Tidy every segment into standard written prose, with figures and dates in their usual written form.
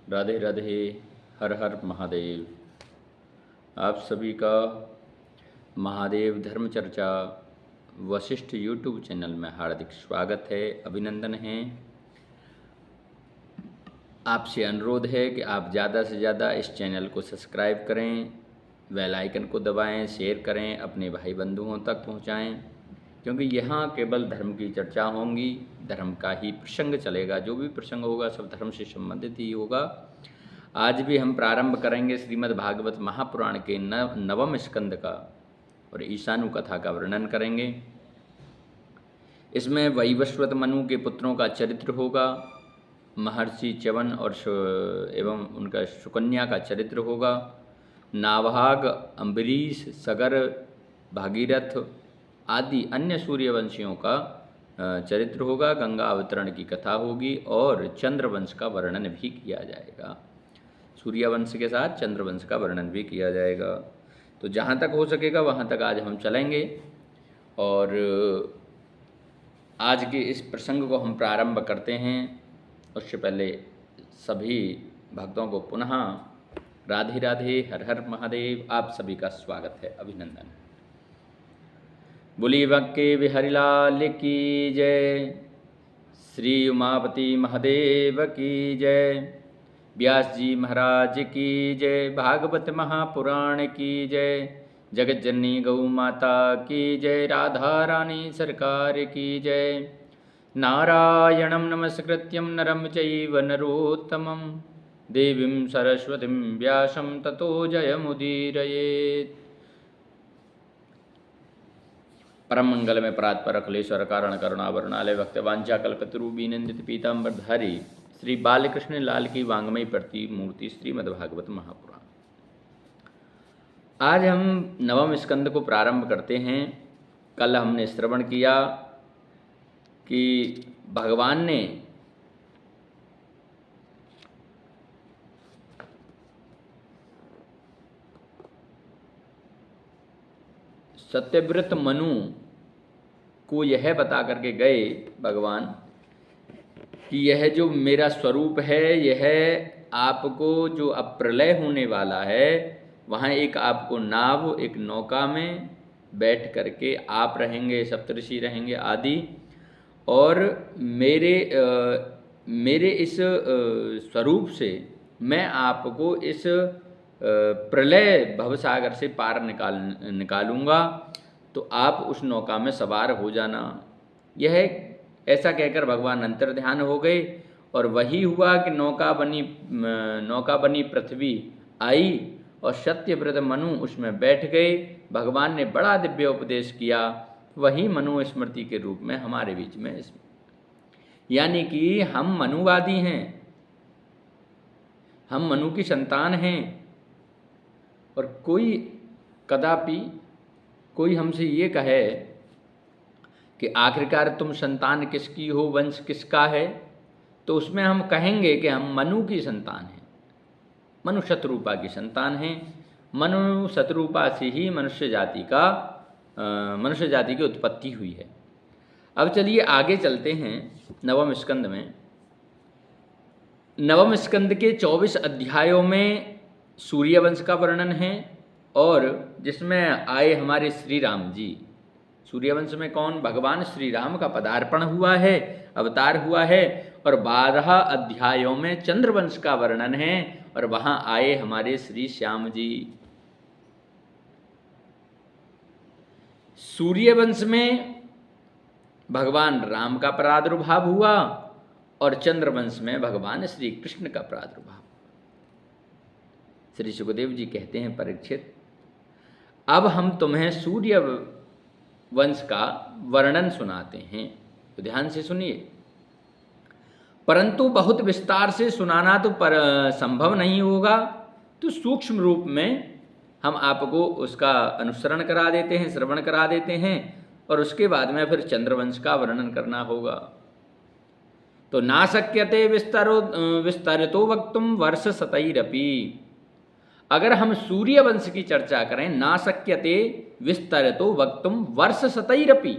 राधे राधे, हर हर महादेव। आप सभी का महादेव धर्म चर्चा वशिष्ठ यूट्यूब चैनल में हार्दिक स्वागत है, अभिनंदन है। आपसे अनुरोध है कि आप ज़्यादा से ज़्यादा इस चैनल को सब्सक्राइब करें, बेल आइकन को दबाएं, शेयर करें, अपने भाई बंधुओं तक पहुंचाएं, क्योंकि यहाँ केवल धर्म की चर्चा होंगी, धर्म का ही प्रसंग चलेगा। जो भी प्रसंग होगा सब धर्म से संबंधित ही होगा। आज भी हम प्रारंभ करेंगे श्रीमद् भागवत महापुराण के नवम स्कंद का और ईशानु कथा का वर्णन करेंगे। इसमें वैवस्वत मनु के पुत्रों का चरित्र होगा, महर्षि च्यवन और एवं उनका सुकन्या का चरित्र होगा, नाभाग, अम्बरीश, सगर, भागीरथ आदि अन्य सूर्यवंशियों का चरित्र होगा, गंगा अवतरण की कथा होगी और चंद्रवंश का वर्णन भी किया जाएगा। सूर्यवंश के साथ चंद्रवंश का वर्णन भी किया जाएगा। तो जहाँ तक हो सकेगा वहाँ तक आज हम चलेंगे और आज के इस प्रसंग को हम प्रारंभ करते हैं। उससे पहले सभी भक्तों को पुनः राधे राधे, हर हर महादेव। आप सभी का स्वागत है, अभिनंदन। बोलिए बक्के बिहारी लाल की जय, श्री उमापति महादेव की जय, व्यास जी महाराज की जय, भागवत महापुराण की जय, जगत जननी गौ माता की जय, राधा रानी सरकार की जय। नारायणं नमस्कृत्यं नरं चैव नरोत्तमं, देवीं सरस्वतीं व्यासं ततो जयमुदीरयेत्। परम मंगल में परात्पर अखिलेश्वर कारण करुणावरणालय भक्तवांछा कल्पतरूबी नंदित पीताम्बरधारी श्री बालकृष्ण लाल की वांग्मयी प्रतिमूर्ति श्रीमद्भागवत महापुराण। आज हम नवम स्कंद को प्रारंभ करते हैं। कल हमने श्रवण किया कि भगवान ने सत्यव्रत मनु को यह बता करके गए भगवान कि यह जो मेरा स्वरूप है, यह आपको जो अब प्रलय होने वाला है, वहाँ एक आपको नाव, एक नौका में बैठ करके आप रहेंगे, सप्तऋषि रहेंगे आदि, और मेरे इस स्वरूप से मैं आपको इस प्रलय भवसागर से पार निकालूंगा, तो आप उस नौका में सवार हो जाना। यह ऐसा कहकर भगवान अंतर्ध्यान हो गए और वही हुआ कि नौका बनी पृथ्वी आई और सत्यव्रत मनु उसमें बैठ गए। भगवान ने बड़ा दिव्य उपदेश किया, वही मनु स्मृति के रूप में हमारे बीच में, यानी कि हम मनुवादी हैं, हम मनु की संतान हैं। और कोई कदापि कोई हमसे ये कहे कि आखिरकार तुम संतान किसकी हो, वंश किसका है, तो उसमें हम कहेंगे कि हम मनु की संतान हैं, मनु शतरूपा की संतान हैं। मनु शतरूपा से ही मनुष्य जाति की उत्पत्ति हुई है। अब चलिए आगे चलते हैं नवम स्कंद में। नवम स्कंद के 24 अध्यायों में सूर्यवंश का वर्णन है और जिसमें आए हमारे श्री राम जी। सूर्यवंश में कौन? भगवान श्री राम का पदार्पण हुआ है, अवतार हुआ है। और 12 अध्यायों में चंद्रवंश का वर्णन है और वहाँ आए हमारे श्री श्याम जी। सूर्यवंश में भगवान राम का प्रादुर्भाव हुआ और चंद्रवंश में भगवान श्री कृष्ण का प्रादुर्भाव। श्री सुखदेव जी कहते हैं, परीक्षित, अब हम तुम्हें सूर्य वंश का वर्णन सुनाते हैं, तो ध्यान से सुनिए। परंतु बहुत विस्तार से सुनाना तो संभव नहीं होगा, तो सूक्ष्म रूप में हम आपको उसका अनुसरण करा देते हैं, श्रवण करा देते हैं, और उसके बाद में फिर चंद्रवंश का वर्णन करना होगा। तो ना शक्यते विस्तरतो वक्तुम वर्ष शतैरपि। अगर हम सूर्यवंश की चर्चा करें, ना शक्यते विस्तरतो वक्तुम वर्ष शतैरपि।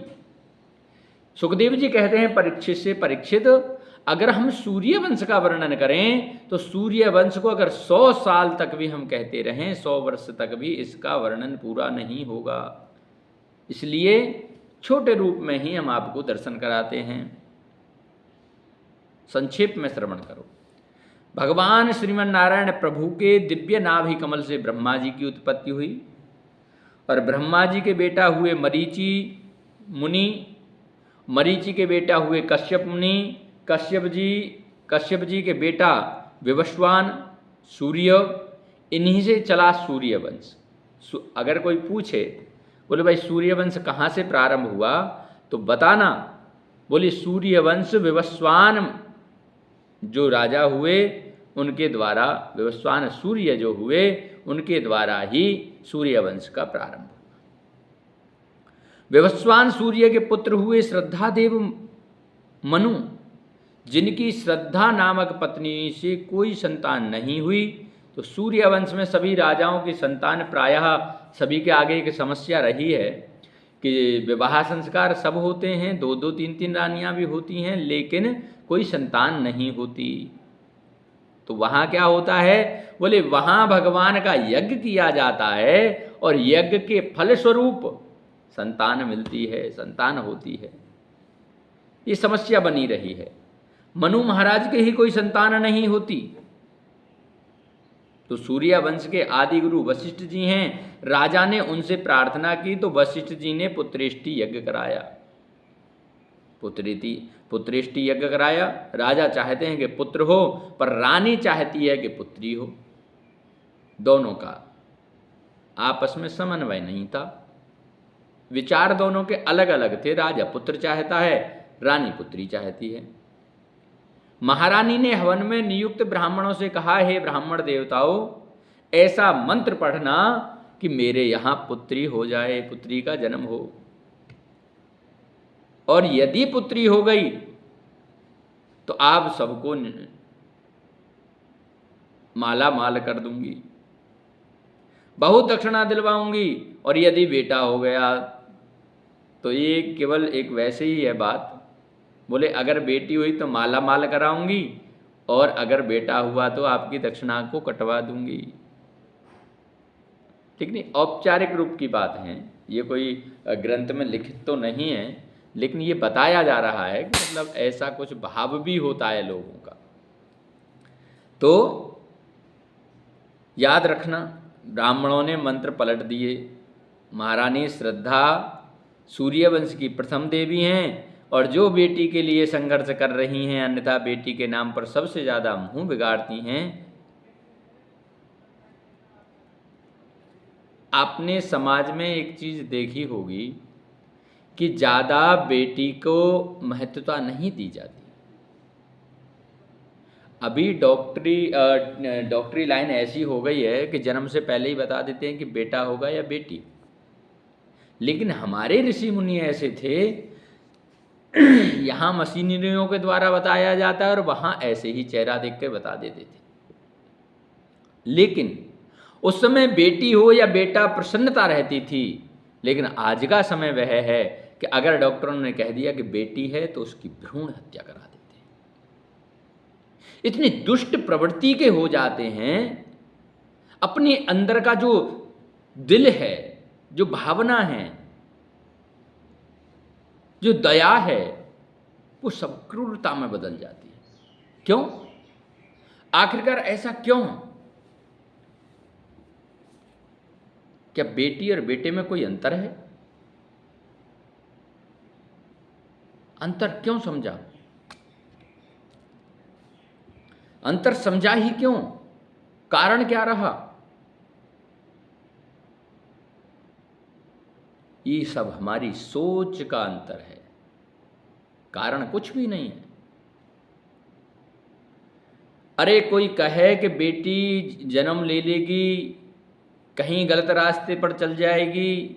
सुखदेव जी कहते हैं परीक्षित से, परीक्षित अगर हम सूर्य वंश का वर्णन करें तो सूर्य वंश को अगर 100 साल तक भी हम कहते रहें, 100 वर्ष तक भी इसका वर्णन पूरा नहीं होगा। इसलिए छोटे रूप में ही हम आपको दर्शन कराते हैं। संक्षेप में श्रवण करो। भगवान श्रीमन नारायण प्रभु के दिव्य नाभि कमल से ब्रह्मा जी की उत्पत्ति हुई और ब्रह्मा जी के बेटा हुए मरीचि मुनि, मरीचि के बेटा हुए कश्यप मुनि, कश्यप जी के बेटा विवस्वान, सूर्य, इन्हीं से चला सूर्यवंश। अगर कोई पूछे बोले भाई सूर्यवंश कहाँ से प्रारंभ हुआ, तो बताना। बोले सूर्यवंश विवस्वान जो राजा हुए उनके द्वारा, विवस्वान सूर्य जो हुए उनके द्वारा ही सूर्यवंश का प्रारंभ हुआ। विवस्वान सूर्य के पुत्र हुए श्रद्धादेव मनु, जिनकी श्रद्धा नामक पत्नी से कोई संतान नहीं हुई। तो सूर्यवंश में सभी राजाओं की संतान प्रायः सभी के आगे एक समस्या रही है कि विवाह संस्कार सब होते हैं, 2-2 3-3 रानियां भी होती हैं, लेकिन कोई संतान नहीं होती। तो वहाँ क्या होता है, बोले वहाँ भगवान का यज्ञ किया जाता है और यज्ञ के फल स्वरूप संतान मिलती है, संतान होती है। ये समस्या बनी रही है। मनु महाराज के ही कोई संतान नहीं होती। तो सूर्य वंश के आदि गुरु वशिष्ठ जी हैं। राजा ने उनसे प्रार्थना की तो वशिष्ठ जी ने पुत्रेष्टि यज्ञ कराया। पुत्रेष्टि यज्ञ कराया। राजा चाहते हैं कि पुत्र हो, पर रानी चाहती है कि पुत्री हो। दोनों का आपस में समन्वय नहीं था, विचार दोनों के अलग अलग थे। राजा पुत्र चाहता है, रानी पुत्री चाहती है। महारानी ने हवन में नियुक्त ब्राह्मणों से कहा, हे ब्राह्मण देवताओं, ऐसा मंत्र पढ़ना कि मेरे यहाँ पुत्री हो जाए, पुत्री का जन्म हो, और यदि पुत्री हो गई तो आप सबको माला माल कर दूंगी, बहुत दक्षिणा दिलवाऊंगी, और यदि बेटा हो गया तो ये केवल एक वैसे ही है बात। बोले अगर बेटी हुई तो माला माल कराऊंगी, और अगर बेटा हुआ तो आपकी दक्षिणा को कटवा दूंगी। ठीक नहीं, औपचारिक रूप की बात है, ये कोई ग्रंथ में लिखित तो नहीं है, लेकिन ये बताया जा रहा है कि मतलब ऐसा कुछ भाव भी होता है लोगों का। तो याद रखना, ब्राह्मणों ने मंत्र पलट दिए। महारानी श्रद्धा सूर्यवंश की प्रथम देवी हैं, और जो बेटी के लिए संघर्ष कर रही हैं, अन्यथा बेटी के नाम पर सबसे ज़्यादा मुंह बिगाड़ती हैं। आपने समाज में एक चीज़ देखी होगी कि ज़्यादा बेटी को महत्वता नहीं दी जाती। अभी डॉक्टरी लाइन ऐसी हो गई है कि जन्म से पहले ही बता देते हैं कि बेटा होगा या बेटी। लेकिन हमारे ऋषि मुनि ऐसे थे, यहाँ मशीनरियों के द्वारा बताया जाता है और वहाँ ऐसे ही चेहरा देख के बता देते थे। लेकिन उस समय बेटी हो या बेटा प्रसन्नता रहती थी, लेकिन आज का समय वह है कि अगर डॉक्टरों ने कह दिया कि बेटी है तो उसकी भ्रूण हत्या करा देते हैं। इतनी दुष्ट प्रवृत्ति के हो जाते हैं। अपने अंदर का जो दिल है, जो भावना है, जो दया है, वो सब क्रूरता में बदल जाती है। क्यों? आखिरकार ऐसा क्यों? क्या बेटी और बेटे में कोई अंतर है? अंतर क्यों समझा? अंतर समझा ही क्यों? कारण क्या रहा? ये सब हमारी सोच का अंतर है, कारण कुछ भी नहीं है। अरे कोई कहे कि बेटी जन्म ले लेगी, कहीं गलत रास्ते पर चल जाएगी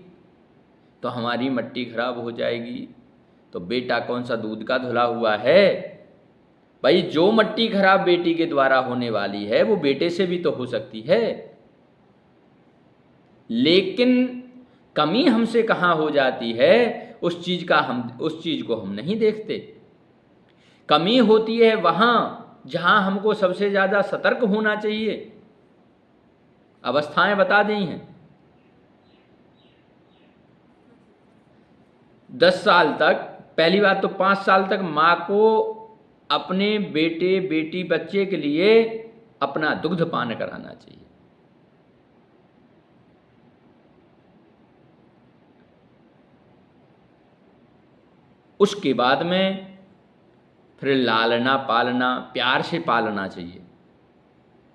तो हमारी मट्टी खराब हो जाएगी, तो बेटा कौन सा दूध का धुला हुआ है? भाई जो मट्टी खराब बेटी के द्वारा होने वाली है वो बेटे से भी तो हो सकती है। लेकिन कमी हमसे कहाँ हो जाती है, उस चीज़ को हम नहीं देखते। कमी होती है वहाँ जहाँ हमको सबसे ज़्यादा सतर्क होना चाहिए। अवस्थाएं बता दी हैं। 10 साल तक, पहली बात तो 5 साल तक माँ को अपने बेटे बेटी बच्चे के लिए अपना दुग्ध पान कराना चाहिए। उसके बाद में फिर लालना पालना, प्यार से पालना चाहिए।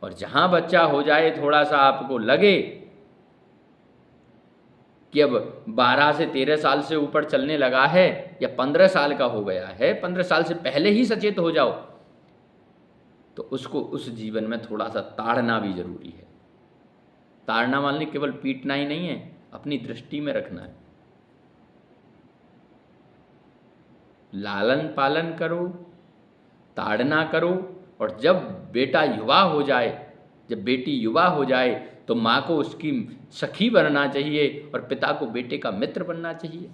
और जहाँ बच्चा हो जाए, थोड़ा सा आपको लगे कि अब 12 से 13 साल से ऊपर चलने लगा है या 15 साल का हो गया है, 15 साल से पहले ही सचेत हो जाओ, तो उसको उस जीवन में थोड़ा सा ताड़ना भी जरूरी है। ताड़ना मान ली केवल पीटना ही नहीं है, अपनी दृष्टि में रखना है। लालन पालन करो, ताड़ना करो। और जब बेटा युवा हो जाए, जब बेटी युवा हो जाए, तो माँ को उसकी सखी बनना चाहिए और पिता को बेटे का मित्र बनना चाहिए।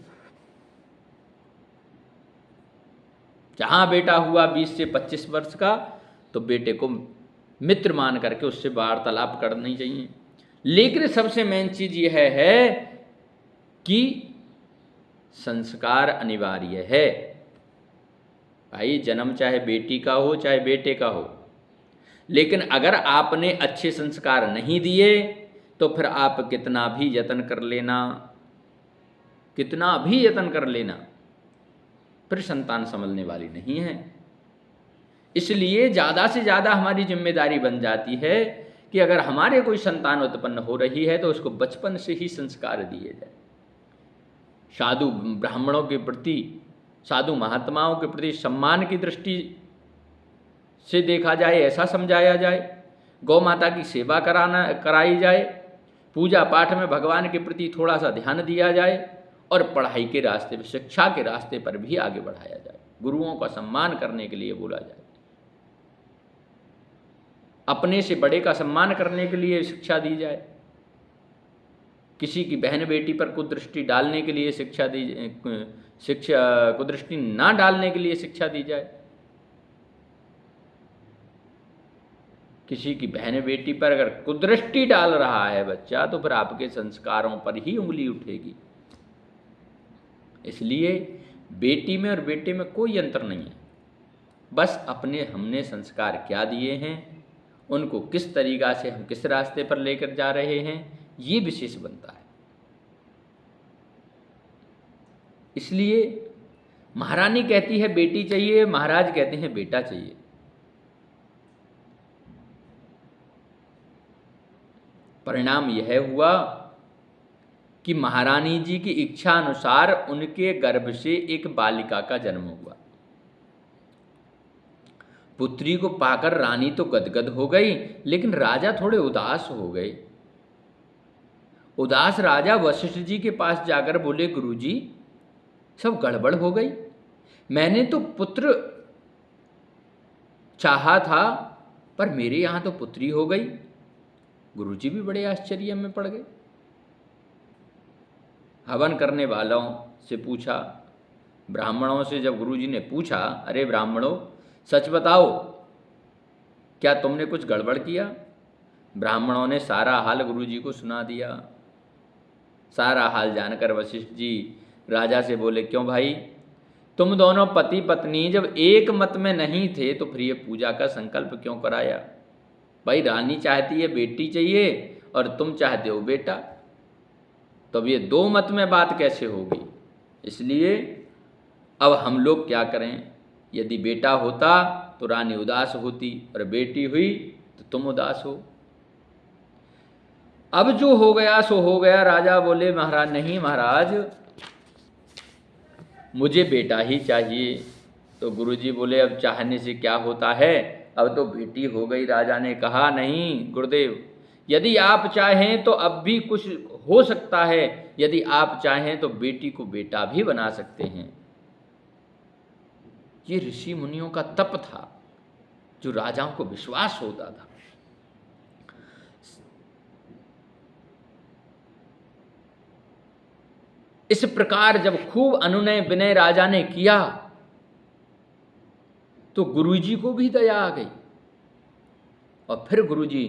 जहाँ बेटा हुआ 20 से 25 वर्ष का, तो बेटे को मित्र मान करके उससे वार्तालाप करनी चाहिए। लेकिन सबसे मेन चीज़ यह है कि संस्कार अनिवार्य है। भाई, जन्म चाहे बेटी का हो चाहे बेटे का हो, लेकिन अगर आपने अच्छे संस्कार नहीं दिए तो फिर आप कितना भी यत्न कर लेना, कितना भी यत्न कर लेना, फिर संतान संभलने वाली नहीं है। इसलिए ज़्यादा से ज़्यादा हमारी जिम्मेदारी बन जाती है कि अगर हमारे कोई संतान उत्पन्न हो रही है तो उसको बचपन से ही संस्कार दिए जाए। साधु ब्राह्मणों के प्रति, साधु महात्माओं के प्रति सम्मान की दृष्टि से देखा जाए, ऐसा समझाया जाए। गौ माता की सेवा कराई जाए। पूजा पाठ में भगवान के प्रति थोड़ा सा ध्यान दिया जाए और पढ़ाई के रास्ते पर, शिक्षा के रास्ते पर भी आगे बढ़ाया जाए। गुरुओं का सम्मान करने के लिए बोला जाए, अपने से बड़े का सम्मान करने के लिए शिक्षा दी जाए। किसी की बहन बेटी पर कुदृष्टि डालने के लिए कुदृष्टि ना डालने के लिए शिक्षा दी जाए। किसी की बहन बेटी पर अगर कुदृष्टि डाल रहा है बच्चा, तो फिर आपके संस्कारों पर ही उंगली उठेगी। इसलिए बेटी में और बेटे में कोई अंतर नहीं है। बस हमने संस्कार क्या दिए हैं, उनको किस तरीक़ा से हम किस रास्ते पर लेकर जा रहे हैं, ये विशेष बनता है। इसलिए महारानी कहती है बेटी चाहिए, महाराज कहते हैं बेटा चाहिए। परिणाम यह हुआ कि महारानी जी की इच्छा अनुसार उनके गर्भ से एक बालिका का जन्म हुआ। पुत्री को पाकर रानी तो गदगद हो गई, लेकिन राजा थोड़े उदास हो गए। उदास राजा वशिष्ठ जी के पास जाकर बोले, गुरुजी, सब गड़बड़ हो गई। मैंने तो पुत्र चाहा था, पर मेरे यहाँ तो पुत्री हो गई। गुरुजी भी बड़े आश्चर्य में पड़ गए। हवन करने वालों से पूछा, ब्राह्मणों से जब गुरुजी ने पूछा, अरे ब्राह्मणों, सच बताओ, क्या तुमने कुछ गड़बड़ किया? ब्राह्मणों ने सारा हाल गुरुजी को सुना दिया। सारा हाल जानकर वशिष्ठ जी राजा से बोले, क्यों भाई, तुम दोनों पति पत्नी जब एक मत में नहीं थे तो फिर ये पूजा का संकल्प क्यों कराया? भाई, रानी चाहती है बेटी चाहिए और तुम चाहते हो बेटा, तो अब ये दो मत में बात कैसे होगी? इसलिए अब हम लोग क्या करें? यदि बेटा होता तो रानी उदास होती, और बेटी हुई तो तुम उदास हो। अब जो हो गया सो हो गया। राजा बोले, महाराज नहीं महाराज, मुझे बेटा ही चाहिए। तो गुरुजी बोले, अब चाहने से क्या होता है, अब तो बेटी हो गई। राजा ने कहा, नहीं गुरुदेव, यदि आप चाहें तो अब भी कुछ हो सकता है। यदि आप चाहें तो बेटी को बेटा भी बना सकते हैं। ये ऋषि मुनियों का तप था, जो राजाओं को विश्वास होता था। इस प्रकार जब खूब अनुनय विनय राजा ने किया, तो गुरुजी को भी दया आ गई और फिर गुरुजी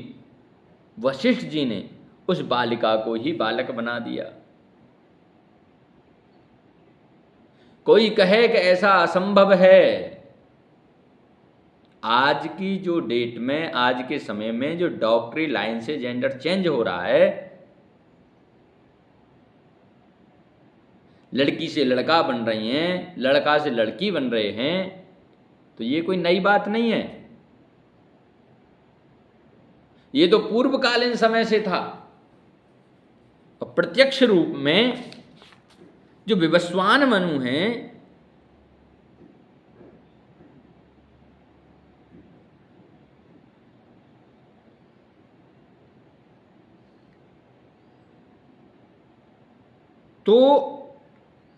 वशिष्ठ जी ने उस बालिका को ही बालक बना दिया। कोई कहे कि ऐसा असंभव है, आज की जो डेट में, आज के समय में जो डॉक्टरी लाइन से जेंडर चेंज हो रहा है, लड़की से लड़का बन रही हैं, लड़का से लड़की बन रहे हैं, तो ये कोई नई बात नहीं है। ये तो पूर्वकालीन समय से था। और प्रत्यक्ष रूप में जो विवस्वान मनु हैं, तो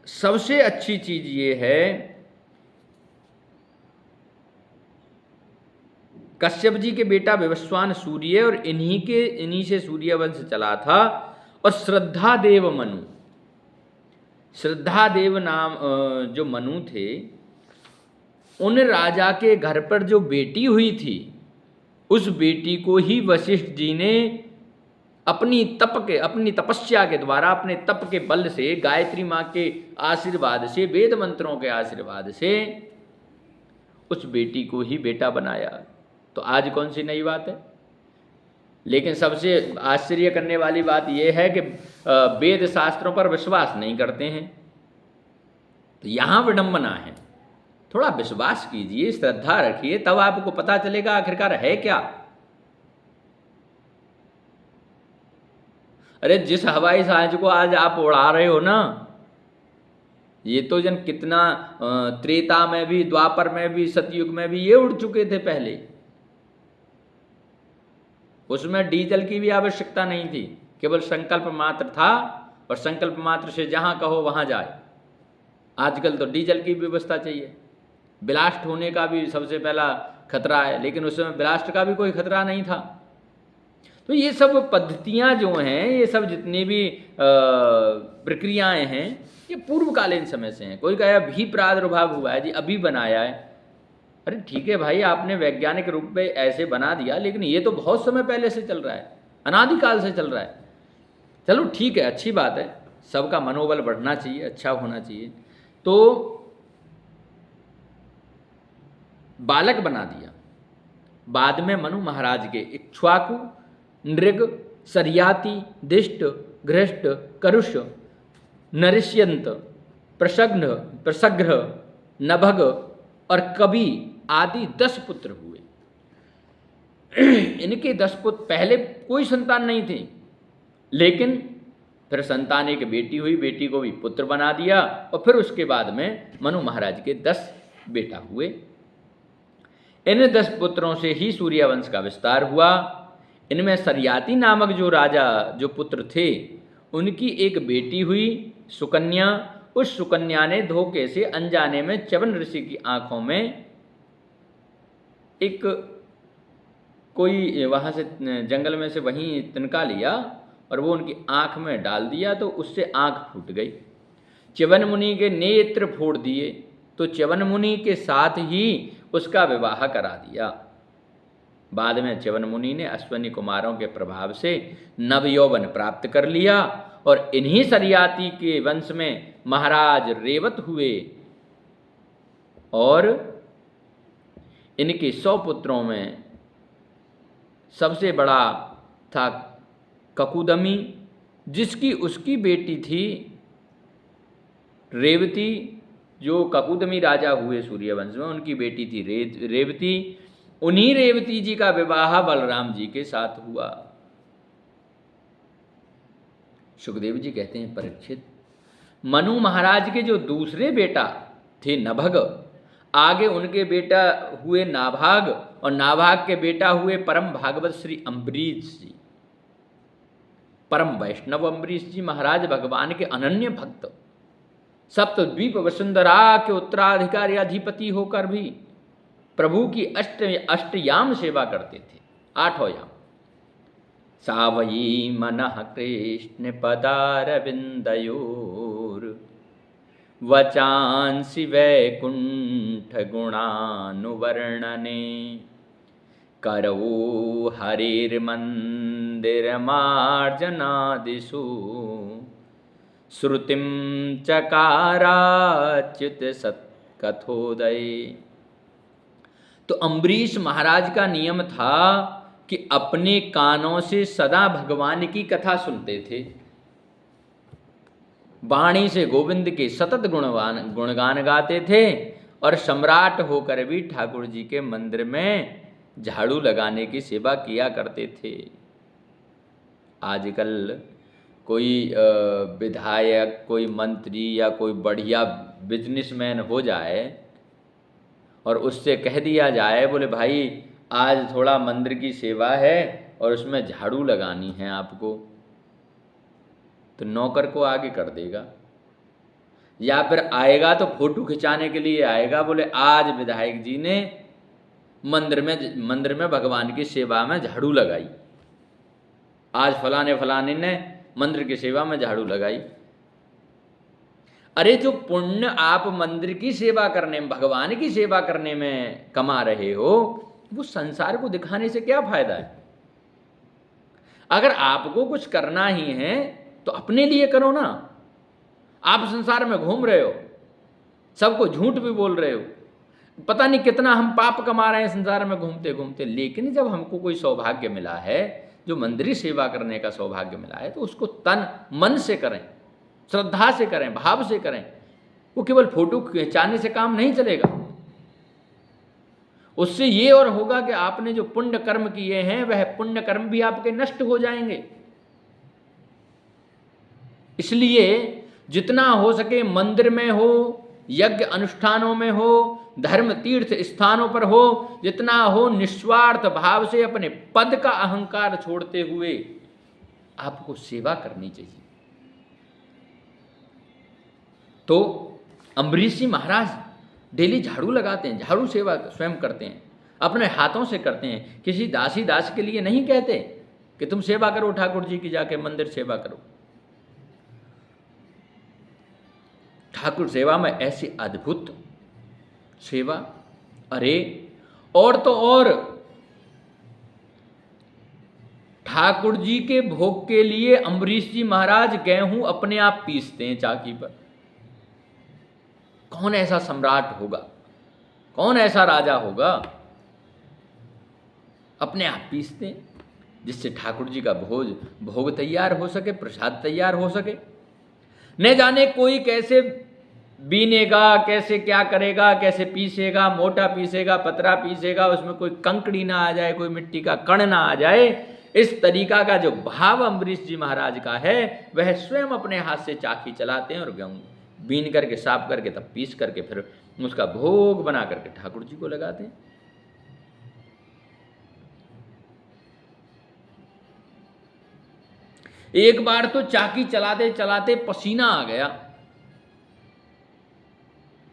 सबसे अच्छी चीज ये है, कश्यप जी के बेटा विवस्वान सूर्य, और इन्हीं से सूर्य वंश चला था। और श्रद्धा देव मनु, श्रद्धा देव नाम जो मनु थे, उन राजा के घर पर जो बेटी हुई थी, उस बेटी को ही वशिष्ठ जी ने अपनी तपस्या के द्वारा, अपने तप के बल से, गायत्री माँ के आशीर्वाद से, वेद मंत्रों के आशीर्वाद से उस बेटी को ही बेटा बनाया। तो आज कौन सी नई बात है? लेकिन सबसे आश्चर्य करने वाली बात यह है कि वेद शास्त्रों पर विश्वास नहीं करते हैं। तो यहाँ विडंबना है। थोड़ा विश्वास कीजिए, श्रद्धा रखिए, तब आपको पता चलेगा आखिरकार है क्या। अरे जिस हवाई जहाज को आज आप उड़ा रहे हो ना, ये तो जन कितना त्रेता में भी, द्वापर में भी, सतयुग में भी ये उड़ चुके थे पहले। उसमें डीजल की भी आवश्यकता नहीं थी, केवल संकल्प मात्र था, और संकल्प मात्र से जहां कहो वहां जाए। आजकल तो डीजल की व्यवस्था चाहिए। ब्लास्ट होने का भी सबसे पहला खतरा है, लेकिन उस समय ब्लास्ट का भी कोई खतरा नहीं था। तो ये सब पद्धतियां जो हैं, ये सब जितनी भी प्रक्रियाएं हैं, ये पूर्वकालीन समय से हैं। कोई कहे अभी प्रादुर्भाव हुआ है जी, अभी बनाया है। अरे ठीक है भाई, आपने वैज्ञानिक रूप में ऐसे बना दिया, लेकिन ये तो बहुत समय पहले से चल रहा है, अनादिकाल से चल रहा है। चलो ठीक है, अच्छी बात है, सबका मनोबल बढ़ना चाहिए, अच्छा होना चाहिए। तो बालक बना दिया। बाद में मनु महाराज के इक्ष्वाकु, नृग, सरियाति, दिष्ट, घृष्ट, करुष, नरिष्यंत, प्रसघ्र, नभग और कवि आदि 10 पुत्र हुए। इनके 10 पुत्र, पहले कोई संतान नहीं थी, लेकिन फिर संतान एक बेटी हुई, बेटी को भी पुत्र बना दिया, और फिर उसके बाद में मनु महाराज के 10 बेटा हुए। इन 10 पुत्रों से ही सूर्यवंश का विस्तार हुआ। इनमें सरियाती नामक जो राजा, जो पुत्र थे, उनकी एक बेटी हुई सुकन्या। उस सुकन्या ने धोखे से अनजाने में च्यवन ऋषि की आंखों में एक कोई वहाँ से जंगल में से वहीं तिनका लिया और वो उनकी आंख में डाल दिया, तो उससे आंख फूट गई। च्यवन मुनि के नेत्र फोड़ दिए, तो च्यवन मुनि के साथ ही उसका विवाह करा दिया। बाद में च्यवन मुनि ने अश्वनी कुमारों के प्रभाव से नवयौवन प्राप्त कर लिया, और इन्हीं सरियाती के वंश में महाराज रेवत हुए। और इनके 100 पुत्रों में सबसे बड़ा था ककुदमी, जिसकी उसकी बेटी थी रेवती। जो ककुदमी राजा हुए सूर्यवंश में, उनकी बेटी थी रेवती। उन्हीं रेवती जी का विवाह बलराम जी के साथ हुआ। सुखदेव जी कहते हैं, परीक्षित, मनु महाराज के जो दूसरे बेटा थे नभग, आगे उनके बेटा हुए नाभाग, और नाभाग के बेटा हुए परम भागवत श्री अम्बरीश जी। परम वैष्णव अम्बरीश जी महाराज भगवान के अनन्य भक्त, सप्तद्वीप वसुंधरा के उत्तराधिकारी अधिपति होकर भी प्रभु की अष्टयाम सेवा करते थे। 8 याम। सावयी मनः कृष्ण पदारविंदयोर वचांसि वैकुंठ गुणानुवर्णने। करौ हरिर्मन्दिरमार्जनादिषु श्रुतिं चकाराच्युत सत्कथोदय। तो अम्बरीश महाराज का नियम था कि अपने कानों से सदा भगवान की कथा सुनते थे, वाणी से गोविंद के सतत गुणगान गाते थे, और सम्राट होकर भी ठाकुर जी के मंदिर में झाड़ू लगाने की सेवा किया करते थे। आजकल कोई विधायक, कोई मंत्री या कोई बढ़िया बिजनेसमैन हो जाए और उससे कह दिया जाए बोले भाई आज थोड़ा मंदिर की सेवा है और उसमें झाड़ू लगानी है आपको, तो नौकर को आगे कर देगा। या फिर आएगा तो फोटो खिंचाने के लिए आएगा, बोले आज विधायक जी ने मंदिर में भगवान की सेवा में झाड़ू लगाई, आज फलाने ने मंदिर की सेवा में झाड़ू लगाई। अरे जो पुण्य आप मंदिर की सेवा करने में, भगवान की सेवा करने में कमा रहे हो, वो संसार को दिखाने से क्या फायदा है? अगर आपको कुछ करना ही है तो अपने लिए करो ना। आप संसार में घूम रहे हो, सबको झूठ भी बोल रहे हो, पता नहीं कितना हम पाप कमा रहे हैं संसार में घूमते घूमते, लेकिन जब हमको कोई सौभाग्य मिला है, जो मंदिर सेवा करने का सौभाग्य मिला है, तो उसको तन मन से करें, श्रद्धा से करें, भाव से करें। वो केवल फोटो खिंचाने से काम नहीं चलेगा। उससे ये और होगा कि आपने जो पुण्य कर्म किए हैं वह पुण्य कर्म भी आपके नष्ट हो जाएंगे। इसलिए जितना हो सके मंदिर में हो, यज्ञ अनुष्ठानों में हो, धर्म तीर्थ स्थानों पर हो, जितना हो निस्वार्थ भाव से अपने पद का अहंकार छोड़ते हुए आपको सेवा करनी चाहिए। तो अम्बरीश जी महाराज डेली झाड़ू लगाते हैं, झाड़ू सेवा स्वयं करते हैं, अपने हाथों से करते हैं। किसी दासी दास के लिए नहीं कहते कि तुम सेवा करो ठाकुर जी की, जाके मंदिर सेवा करो। ठाकुर सेवा में ऐसी अद्भुत सेवा, अरे और तो और ठाकुर जी के भोग के लिए अम्बरीश जी महाराज गेहूं अपने आप पीसते हैं चाकी पर। कौन ऐसा सम्राट होगा, कौन ऐसा राजा होगा, अपने आप पीसते हैं जिससे ठाकुर जी का भोग तैयार हो सके, प्रसाद तैयार हो सके। न जाने कोई कैसे बीनेगा, कैसे क्या करेगा, कैसे पीसेगा, मोटा पीसेगा, पतरा पीसेगा, उसमें कोई कंकड़ी ना आ जाए, कोई मिट्टी का कण ना आ जाए। इस तरीका का जो भाव अम्बरीश जी महाराज का है, वह स्वयं अपने हाथ से चाकी चलाते हैं और गेहूं बीन करके साफ करके तब पीस करके फिर उसका भोग बना करके ठाकुर जी को लगाते हैं। एक बार तो चाकी चलाते चलाते पसीना आ गया,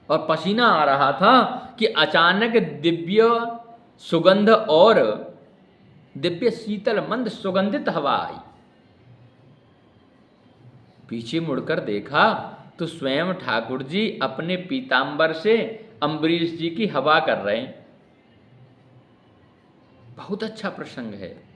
और पसीना आ रहा था कि अचानक दिव्य सुगंध और दिव्य शीतल मंद सुगंधित हवा आई। पीछे मुड़कर देखा तो स्वयं ठाकुर जी अपने पीतांबर से अम्बरीश जी की हवा कर रहे हैं। बहुत अच्छा प्रसंग है।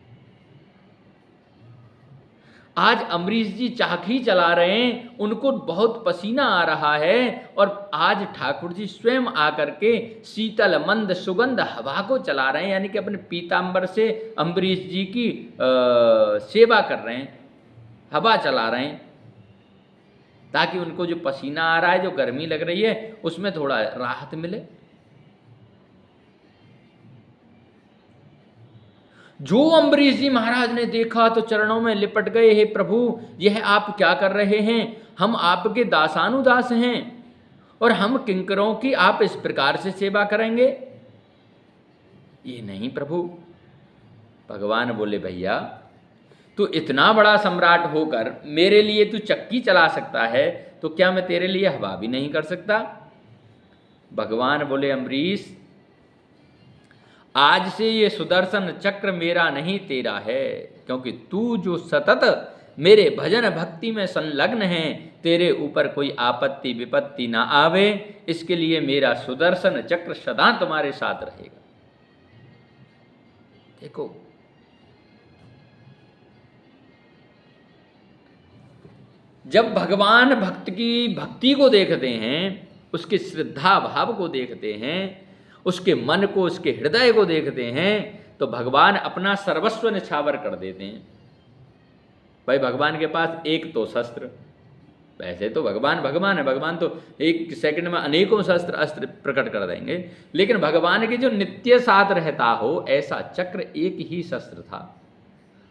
आज अम्बरीश जी चाकी चला रहे हैं, उनको बहुत पसीना आ रहा है, और आज ठाकुर जी स्वयं आकर के शीतल मंद सुगंध हवा को चला रहे हैं, यानी कि अपने पीतांबर से अम्बरीश जी की सेवा कर रहे हैं, हवा चला रहे हैं, ताकि उनको जो पसीना आ रहा है, जो गर्मी लग रही है, उसमें थोड़ा राहत मिले। जो अम्बरीश जी महाराज ने देखा तो चरणों में लिपट गए, हे प्रभु यह आप क्या कर रहे हैं? हम आपके दासानुदास हैं और हम किंकरों की आप इस प्रकार से सेवा करेंगे? ये नहीं प्रभु। भगवान बोले भैया तू इतना बड़ा सम्राट होकर मेरे लिए तू चक्की चला सकता है, तो क्या मैं तेरे लिए हवा भी नहीं कर सकता? भगवान बोले अम्बरीश आज से ये सुदर्शन चक्र मेरा नहीं तेरा है, क्योंकि तू जो सतत मेरे भजन भक्ति में संलग्न है, तेरे ऊपर कोई आपत्ति विपत्ति ना आवे, इसके लिए मेरा सुदर्शन चक्र सदा तुम्हारे साथ रहेगा। देखो, जब भगवान भक्त की भक्ति को देखते हैं, उसके श्रद्धा भाव को देखते हैं, उसके मन को, उसके हृदय को देखते हैं, तो भगवान अपना सर्वस्व निछावर कर देते हैं। भाई भगवान के पास एक तो शस्त्र, वैसे तो भगवान भगवान है, भगवान तो एक सेकंड में अनेकों शस्त्र अस्त्र प्रकट कर देंगे, लेकिन भगवान के जो नित्य साथ रहता हो ऐसा चक्र एक ही शस्त्र था,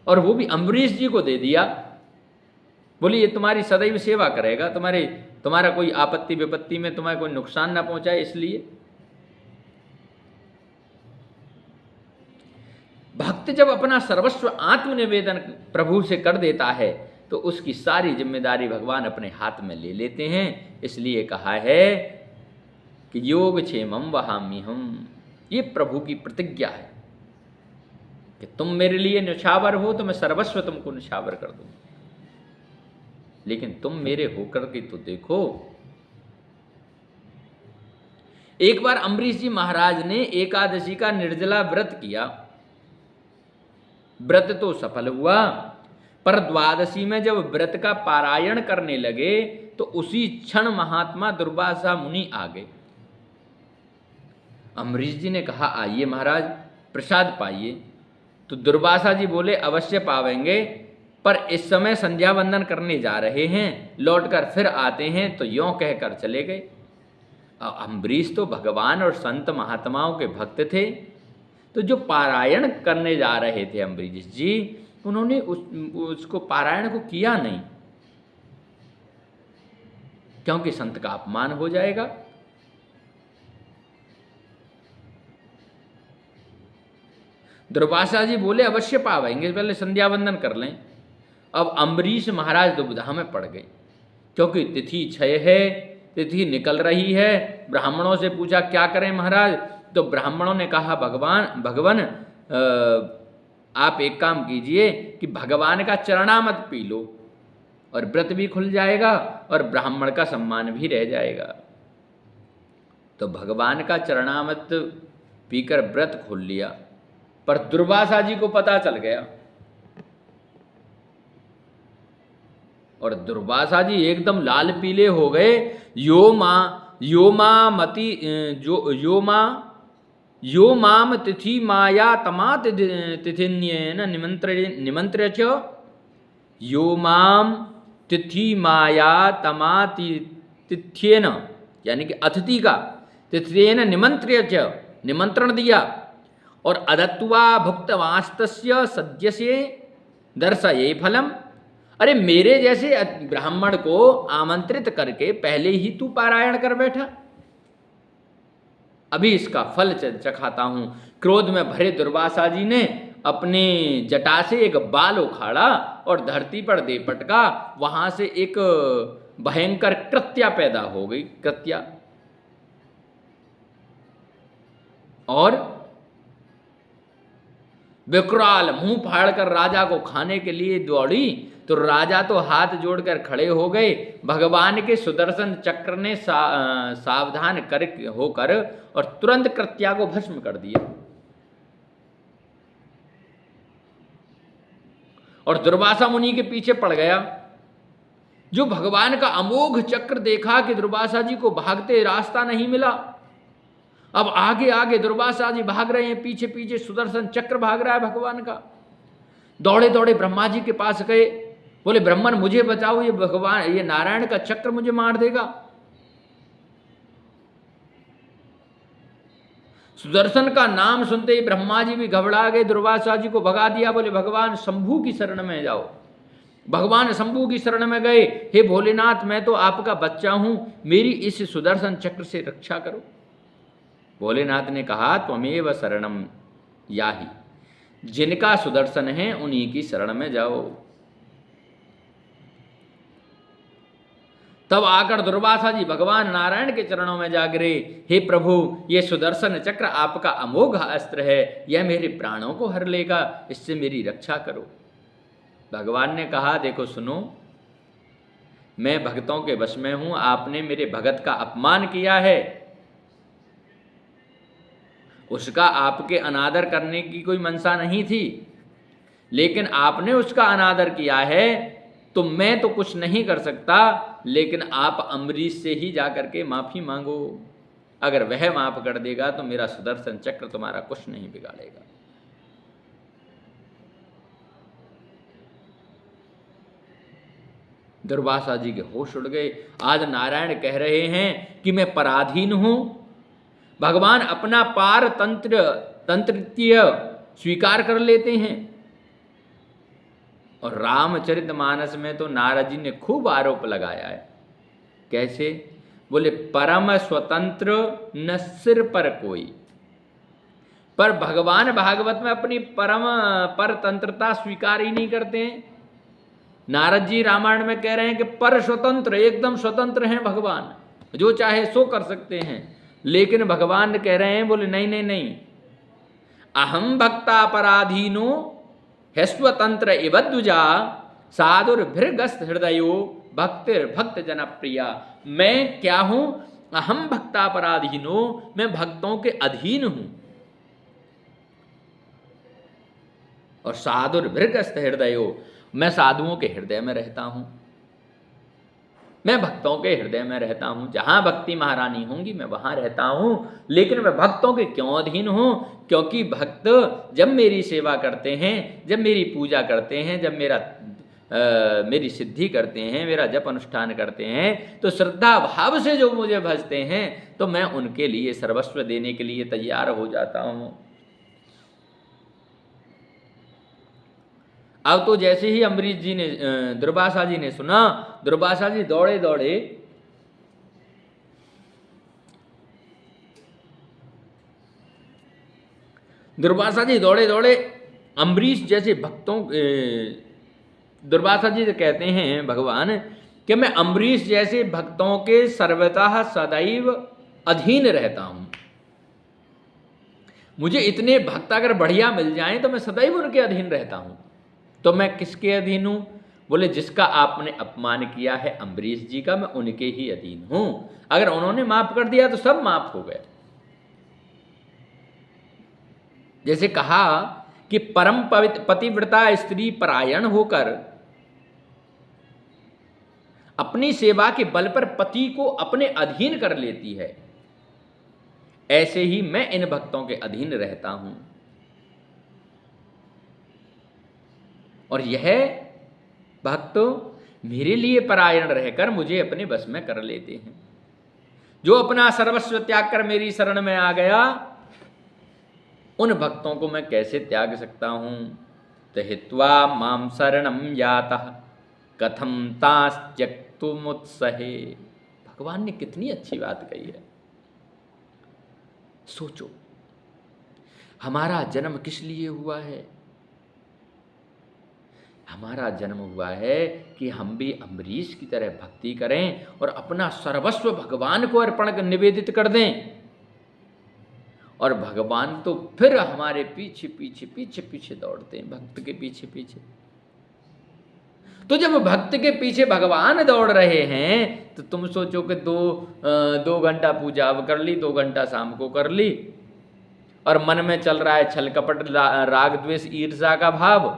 और वो भी अम्बरीश जी को दे दिया। बोली ये तुम्हारी सदैव सेवा करेगा, तुम्हारा कोई आपत्ति विपत्ति में तुम्हें कोई नुकसान ना पहुंचाए। इसलिए भक्त जब अपना सर्वस्व आत्मनिवेदन प्रभु से कर देता है तो उसकी सारी जिम्मेदारी भगवान अपने हाथ में ले लेते हैं। इसलिए कहा है कि योग क्षेमम वहामि हम, ये प्रभु की प्रतिज्ञा है कि तुम मेरे लिए निछावर हो तो मैं सर्वस्व तुमको निछावर कर दूं, लेकिन तुम मेरे होकर के तो देखो। एक बार अम्बरीश जी महाराज ने एकादशी का निर्जला व्रत किया, व्रत तो सफल हुआ, पर द्वादशी में जब व्रत का पारायण करने लगे तो उसी क्षण महात्मा दुर्वासा मुनि आ गए। अम्बरीश जी ने कहा आइए महाराज प्रसाद पाइए। तो दुर्वासा जी बोले अवश्य पावेंगे, पर इस समय संध्या वंदन करने जा रहे हैं, लौटकर फिर आते हैं, तो यों कहकर चले गए। अम्बरीश तो भगवान और संत महात्माओं के भक्त थे, तो जो पारायण करने जा रहे थे अम्बरीश जी, उन्होंने उसको पारायण को किया नहीं, क्योंकि संत का अपमान हो जाएगा। दुर्वासा जी बोले अवश्य पावेंगे, पहले संध्या वंदन कर लें। अब अम्बरीश महाराज दुविधा में पड़ गए, क्योंकि तिथि क्षय है, तिथि निकल रही है। ब्राह्मणों से पूछा क्या करें महाराज, तो ब्राह्मणों ने कहा भगवान आप एक काम कीजिए कि भगवान का चरणामृत पी लो और व्रत भी खुल जाएगा और ब्राह्मण का सम्मान भी रह जाएगा। तो भगवान का चरणामृत पीकर व्रत खोल लिया, पर दुर्वासा जी को पता चल गया और दुर्वासा जी एकदम लाल पीले हो गए। यो माम तिथि माया तमा तिथिन्येन निमंत्र्य च, यो माम तिथि माया तमा तिथ्येन, यानी कि अतिथि का तिथ्येन निमंत्र्य च, निमंत्रण दिया, और अदत्वा भुक्तवास्तस्य सद्यसे दर्शये फलम। अरे मेरे जैसे ब्राह्मण को आमंत्रित करके पहले ही तू पारायण कर बैठा, अभी इसका फल चखाता हूं। क्रोध में भरे दुर्वासा जी ने अपने जटा से एक बाल उखाड़ा और धरती पर दे पटका, वहां से एक भयंकर कृत्या पैदा हो गई, कृत्या, और विकराल मुंह फाड़कर राजा को खाने के लिए दौड़ी। तो राजा तो हाथ जोड़कर खड़े हो गए। भगवान के सुदर्शन चक्र ने सावधान होकर और तुरंत कृत्या को भस्म कर दिया। और दुर्वासा मुनि के पीछे पड़ गया। जो भगवान का अमोघ चक्र देखा कि दुर्वासा जी को भागते रास्ता नहीं मिला, अब आगे आगे दुर्वासा जी भाग रहे हैं, पीछे पीछे सुदर्शन चक्र भाग रहा है भगवान का। दौड़े दौड़े ब्रह्मा जी के पास गए, बोले ब्रह्मन मुझे बचाओ, ये नारायण का चक्र मुझे मार देगा। सुदर्शन का नाम सुनते ही ब्रह्मा जी भी घबरा गए, दुर्वासा जी को भगा दिया। बोले भगवान शंभू की शरण में जाओ। भगवान शंभू की शरण में गए, हे भोलेनाथ मैं तो आपका बच्चा हूं, मेरी इस सुदर्शन चक्र से रक्षा करो। भोलेनाथ ने कहा त्वमेव शरणम याहि, जिनका सुदर्शन है उन्हीं की शरण में जाओ। तब आकर दुर्वासा जी भगवान नारायण के चरणों में जा गिरे, हे प्रभु ये सुदर्शन चक्र आपका अमोघ अस्त्र है, यह मेरे प्राणों को हर लेगा, इससे मेरी रक्षा करो। भगवान ने कहा देखो सुनो, मैं भक्तों के वश में हूं, आपने मेरे भगत का अपमान किया है, उसका आपके अनादर करने की कोई मंशा नहीं थी, लेकिन आपने उसका अनादर किया है, तो मैं तो कुछ नहीं कर सकता, लेकिन आप अम्बरीश से ही जाकर के माफ़ी मांगो। अगर वह माफ़ कर देगा तो मेरा सुदर्शन चक्र तुम्हारा कुछ नहीं बिगाड़ेगा। दुर्वासा जी के होश उड़ गए। आज नारायण कह रहे हैं कि मैं पराधीन हूं। भगवान अपना पार तंत्रित्य स्वीकार कर लेते हैं। और रामचरितमानस में तो नारद जी ने खूब आरोप लगाया है। कैसे? बोले परम स्वतंत्र न सिर पर कोई। पर भगवान भागवत में अपनी परम परतंत्रता स्वीकार ही नहीं करते हैं। नारद जी रामायण में कह रहे हैं कि पर स्वतंत्र, एकदम स्वतंत्र हैं भगवान, जो चाहे सो कर सकते हैं। लेकिन भगवान कह रहे हैं, बोले नहीं नहीं नहीं, अहम भक्तापराधीनो स्वतंत्र इवद्विजा साधुर्भिर्गस्त हृदयो भक्तिर भक्त जनप्रिया। मैं क्या हूं? अहम भक्तापराधीनो, मैं भक्तों के अधीन हूं। और साधुर्भिर्गस्त हृदयो, मैं साधुओं के हृदय में रहता हूं, मैं भक्तों के हृदय में रहता हूं। जहां भक्ति महारानी होंगी मैं वहां रहता हूं। लेकिन मैं भक्तों के क्यों अधीन हूं? क्योंकि भक्त जब मेरी सेवा करते हैं, जब मेरी पूजा करते हैं, जब मेरी सिद्धि करते हैं, मेरा जप अनुष्ठान करते हैं, तो श्रद्धा भाव से जो मुझे भजते हैं, तो मैं उनके लिए सर्वस्व देने के लिए तैयार हो जाता हूं। अब तो जैसे ही अम्बरीश जी ने, दुर्वासा जी ने सुना, दुर्वासा जी दौड़े दौड़े अम्बरीश जैसे भक्तों, दुर्वासा जी तो कहते हैं भगवान कि मैं अम्बरीश जैसे भक्तों के सर्वतः सदैव अधीन रहता हूं। मुझे इतने भक्त अगर बढ़िया मिल जाएं तो मैं सदैव उनके अधीन रहता हूं। तो मैं किसके अधीन हूं? बोले जिसका आपने अपमान किया है अम्बरीश जी का, मैं उनके ही अधीन हूं। अगर उन्होंने माफ कर दिया तो सब माफ हो गए। जैसे कहा कि परम पतिव्रता स्त्री परायण होकर अपनी सेवा के बल पर पति को अपने अधीन कर लेती है, ऐसे ही मैं इन भक्तों के अधीन रहता हूं। और यह भक्त मेरे लिए परायण रहकर मुझे अपने वश में कर लेते हैं। जो अपना सर्वस्व त्याग कर मेरी शरण में आ गया, उन भक्तों को मैं कैसे त्याग सकता हूं? तहित्वा माम शरणम यातः कथम तास्त्यक्तुमुत्सहे। भगवान ने कितनी अच्छी बात कही है। सोचो, हमारा जन्म किस लिए हुआ है? हमारा जन्म हुआ है कि हम भी अम्बरीश की तरह भक्ति करें और अपना सर्वस्व भगवान को अर्पण कर निवेदित कर दें। और भगवान तो फिर हमारे पीछे पीछे पीछे पीछे दौड़ते हैं, भक्त के पीछे पीछे। तो जब भक्त के पीछे भगवान दौड़ रहे हैं, तो तुम सोचो कि दो घंटा पूजा अब कर ली, 2 घंटा शाम को कर ली, और मन में चल रहा है छल कपट राग द्वेष ईर्षा का भाव,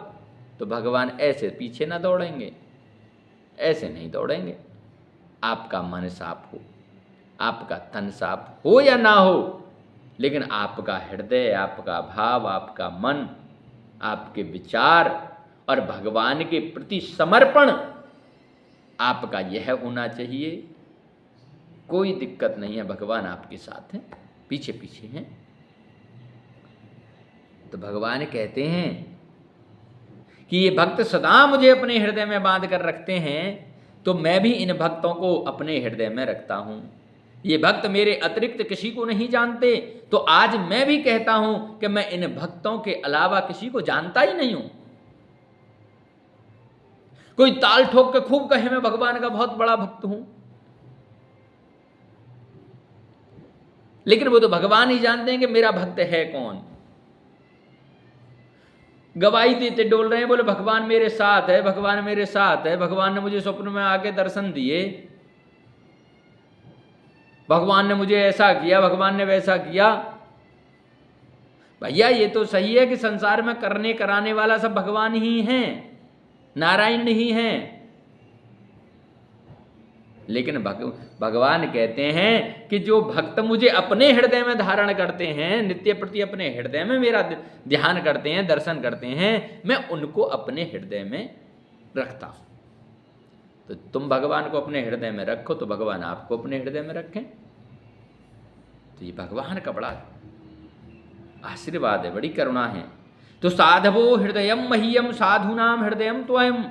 तो भगवान ऐसे पीछे ना दौड़ेंगे, ऐसे नहीं दौड़ेंगे। आपका मन साफ हो, आपका तन साफ हो या ना हो, लेकिन आपका हृदय, आपका भाव, आपका मन, आपके विचार और भगवान के प्रति समर्पण आपका यह होना चाहिए। कोई दिक्कत नहीं है, भगवान आपके साथ हैं, पीछे पीछे हैं। तो भगवान कहते हैं कि ये भक्त सदा मुझे अपने हृदय में बांध कर रखते हैं, तो मैं भी इन भक्तों को अपने हृदय में रखता हूं। ये भक्त मेरे अतिरिक्त किसी को नहीं जानते, तो आज मैं भी कहता हूं कि मैं इन भक्तों के अलावा किसी को जानता ही नहीं हूं। कोई ताल ठोक के खूब कहे मैं भगवान का बहुत बड़ा भक्त हूं, लेकिन वो तो भगवान ही जानते हैं कि मेरा भक्त है कौन। गवाही देते डोल रहे हैं, बोले भगवान मेरे साथ है, भगवान मेरे साथ है, भगवान ने मुझे स्वप्न में आके दर्शन दिए, भगवान ने मुझे ऐसा किया, भगवान ने वैसा किया। भैया ये तो सही है कि संसार में करने कराने वाला सब भगवान ही हैं, नारायण ही हैं, लेकिन भगवान कहते हैं कि जो भक्त मुझे अपने हृदय में धारण करते हैं, नित्य प्रति अपने हृदय में मेरा ध्यान करते हैं, दर्शन करते हैं, मैं उनको अपने हृदय में रखता हूं। तो तुम भगवान को अपने हृदय में रखो तो भगवान आपको अपने हृदय में रखें। तो ये भगवान का बड़ा आशीर्वाद है, बड़ी करुणा है। तो साधवो हृदयम मह्यम साधुनाम हृदयम त्वयम्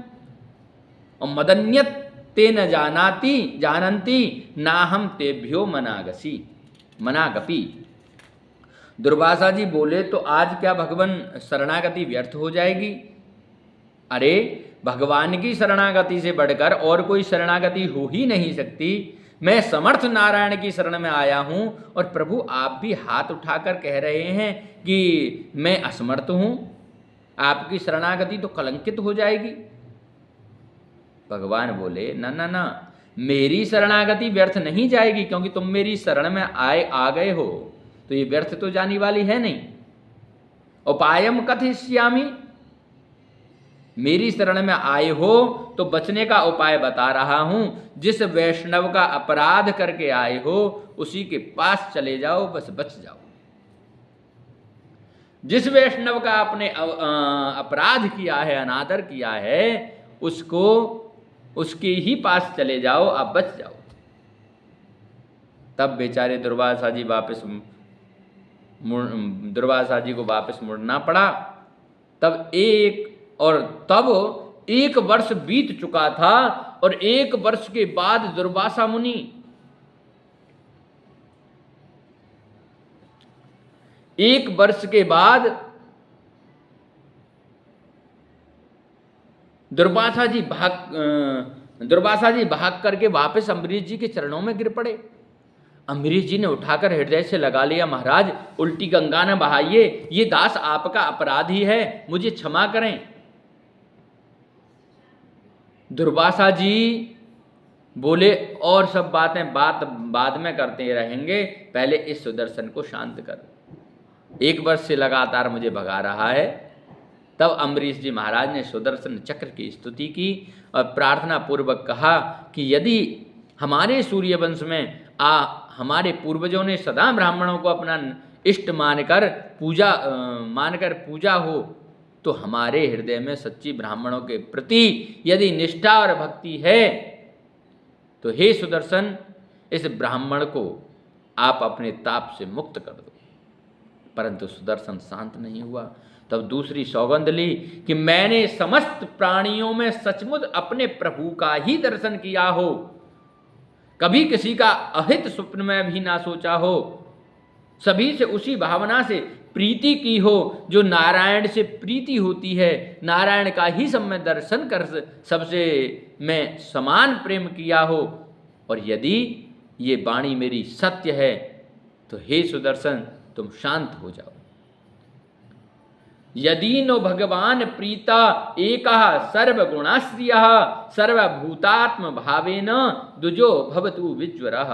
और मदन्यत ते न जानन्ति ना हम तेभ्यो मनागपि। दुर्वासा जी बोले तो आज क्या भगवान शरणागति व्यर्थ हो जाएगी? अरे भगवान की शरणागति से बढ़कर और कोई शरणागति हो ही नहीं सकती। मैं समर्थ नारायण की शरण में आया हूं और प्रभु आप भी हाथ उठाकर कह रहे हैं कि मैं असमर्थ हूं, आपकी शरणागति तो कलंकित हो जाएगी। भगवान बोले ना ना ना, मेरी शरणागति व्यर्थ नहीं जाएगी, क्योंकि तुम मेरी शरण में आ गए हो तो ये व्यर्थ तो जाने वाली है नहीं। उपायम कथयिष्यामि, मेरी शरण में आए हो तो बचने का उपाय बता रहा हूं। जिस वैष्णव का अपराध करके आए हो उसी के पास चले जाओ, बस बच जाओ। जिस वैष्णव का आपने अपराध किया है, अनादर किया है, उसको उसके ही पास चले जाओ, आप बच जाओ। तब बेचारे दुर्वासा जी को वापस मुड़ना पड़ा। तब एक वर्ष बीत चुका था और एक वर्ष के बाद दुर्वासा मुनि एक वर्ष के बाद दुर्वासा जी भाग करके वापस अम्बरीश जी के चरणों में गिर पड़े। अम्बरीश जी ने उठाकर हृदय से लगा लिया, महाराज उल्टी गंगा न बहाइए, ये दास आपका अपराधी है, मुझे क्षमा करें। दुर्वासा जी बोले और सब बातें बाद में करते रहेंगे, पहले इस सुदर्शन को शांत कर। एक वर्ष से लगातार मुझे भगा रहा है। तब अम्बरीश जी महाराज ने सुदर्शन चक्र की स्तुति की और प्रार्थना पूर्वक कहा कि यदि हमारे सूर्यवंश में हमारे पूर्वजों ने सदा ब्राह्मणों को अपना इष्ट मानकर पूजा हो, तो हमारे हृदय में सच्ची ब्राह्मणों के प्रति यदि निष्ठा और भक्ति है तो हे सुदर्शन, इस ब्राह्मण को आप अपने ताप से मुक्त कर दो। परंतु सुदर्शन शांत नहीं हुआ। तब दूसरी सौगंध ली कि मैंने समस्त प्राणियों में सचमुच अपने प्रभु का ही दर्शन किया हो, कभी किसी का अहित स्वप्न में भी ना सोचा हो, सभी से उसी भावना से प्रीति की हो जो नारायण से प्रीति होती है, नारायण का ही सब में दर्शन कर सबसे मैं समान प्रेम किया हो। और यदि ये वाणी मेरी सत्य है तो हे सुदर्शन तुम शांत हो जाओ। यदि नो भगवान प्रीता एकः सर्वगुणाश्रियः सर्वभूतात्म भावेन दुजो भवतु विज्वरः।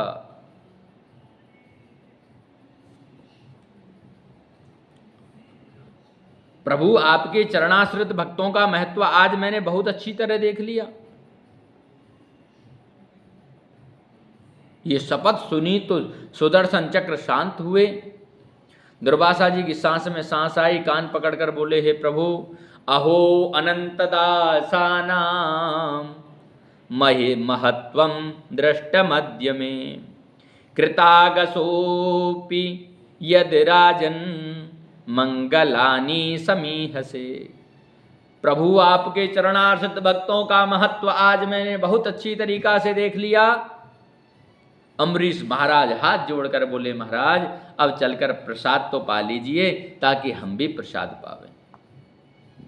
प्रभु आपके चरणाश्रित भक्तों का महत्व आज मैंने बहुत अच्छी तरह देख लिया। ये शपथ सुनी तो सुदर्शन चक्र शांत हुए। दुर्वासा जी की सांस में सांस आई, कान पकड़कर बोले, हे प्रभु, अहो अनंत दासानां महे महत्वं दृष्टमद्य मे कृतागसोपि यद राजन मंगलानि समीहसे। प्रभु आपके चरणाश्रित भक्तों का महत्व आज मैंने बहुत अच्छी तरीका से देख लिया। अम्बरीश महाराज हाथ जोड़कर बोले, महाराज अब चलकर प्रसाद तो पा लीजिए ताकि हम भी प्रसाद पावें।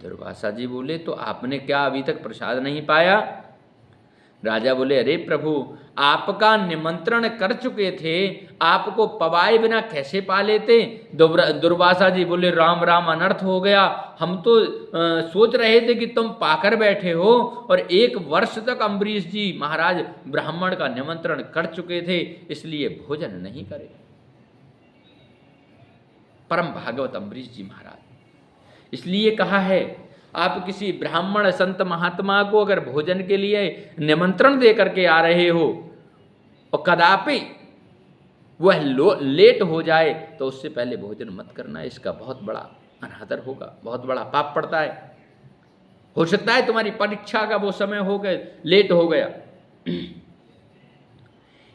दुर्वासा जी बोले, तो आपने क्या अभी तक प्रसाद नहीं पाया? राजा बोले, अरे प्रभु, आपका निमंत्रण कर चुके थे, आपको पवाए बिना कैसे पा लेते? दुर्वासा जी बोले, राम राम, अनर्थ हो गया। हम तो सोच रहे थे कि तुम पाकर बैठे हो, और 1 वर्ष तक अम्बरीश जी महाराज ब्राह्मण का निमंत्रण कर चुके थे, इसलिए भोजन नहीं करे। परम भागवत अम्बरीश जी महाराज। इसलिए कहा है, आप किसी ब्राह्मण संत महात्मा को अगर भोजन के लिए निमंत्रण दे करके आ रहे हो और कदापि वह लेट हो जाए, तो उससे पहले भोजन मत करना। इसका बहुत बड़ा अनादर होगा, बहुत बड़ा पाप पड़ता है। हो सकता है तुम्हारी परीक्षा का वो समय हो गए, लेट हो गया।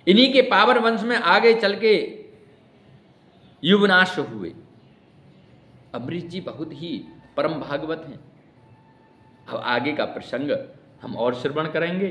इन्हीं के पावन वंश में आगे चल के युवनाश हुए। अम्बरीश जी बहुत ही परम भागवत हैं। अब आगे का प्रसंग हम और श्रवण करेंगे।